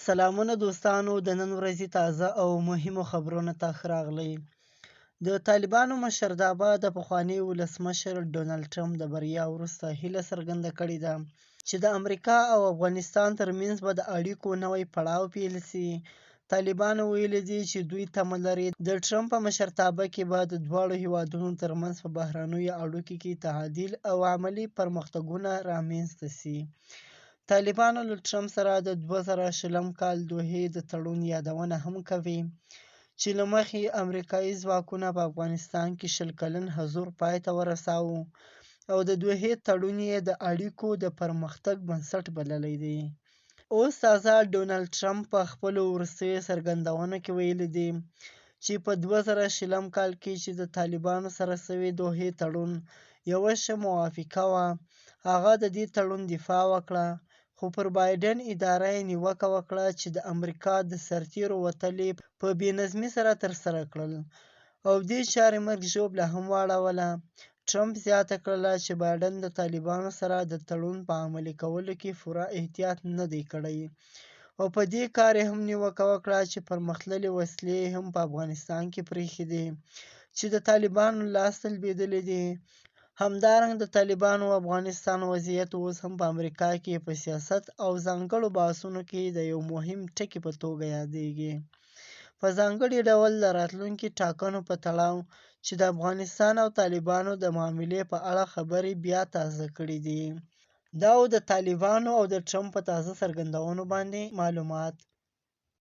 سلامونه دوستانو د نن ورځې تازه او مهمو خبرونو ته ښه راغلئ. د طالبانو مشرتابه د پخواني ولسمشر ډونالډ ټرمپ د بریا وروسته هیله څرګنده کړې ده چې د امریکا او افغانستان ترمنځ به د اړیکو نوی پړاو پیل سي. طالبانو ویلي دي چې دوی تمه لري د ټرمپ په مشرتابه کې به د دواړو هیوادونو ترمنځ په بهرنیو اړیکو کې تعدیل او عملي پرمختګونه رامنځته سي. طالبانو له ټرمپ سره د 2020 کال دوحې د تړون یادونه هم کوي چې له مخې امریکایي ځواکونه په افغانستان کې 20 کلن حضور پای ته ورساوه او د دوحې تړون یې د اړیکو د پرمختګ بنسټ بللی دی. اوس تازه ډونالډ ټرمپ په خپلو وروستیو څرګندونو کې ویلي دي چې په 2020 کال کې چې د طالبانو سره سوی دوحې تړون یوه ښه موافقه وه. هغه د دې تړون دفاع وکړه، خو پر بایډن اداره یې نیوکه وکړه چې د امریکا د سرتیرو وتلې په بې نظمۍ سره ترسره کړل او دې چارې مرګ ژوبله هم واړوله. ټرمپ زیاته کړله چې بایډن د طالبانو سره د تړون په عملي کولو کې پوره احتیاط نه دی کړی او په دې کار یې هم نیوکه وکړه چې پرمختللې وسلې هم په افغانستان کې پرېښې دي چې د طالبانو لاس ته لوېدلې دي. همدارنګه د طالبانو افغانستان وضعیت اوس هم په امریکا کې په سیاست او ځانګړو بحثونو کې د یو مهم ټکي په توګه یادېږي، په ځانګړي ډول د راتلونکي ټاکنو په تړاو چې د افغانستان او طالبانو د معاملې په اړه خبرې بیا تازه کړي دي. دا و د طالبانو او د ټرمپ په تازه څرګندونو باندې معلومات.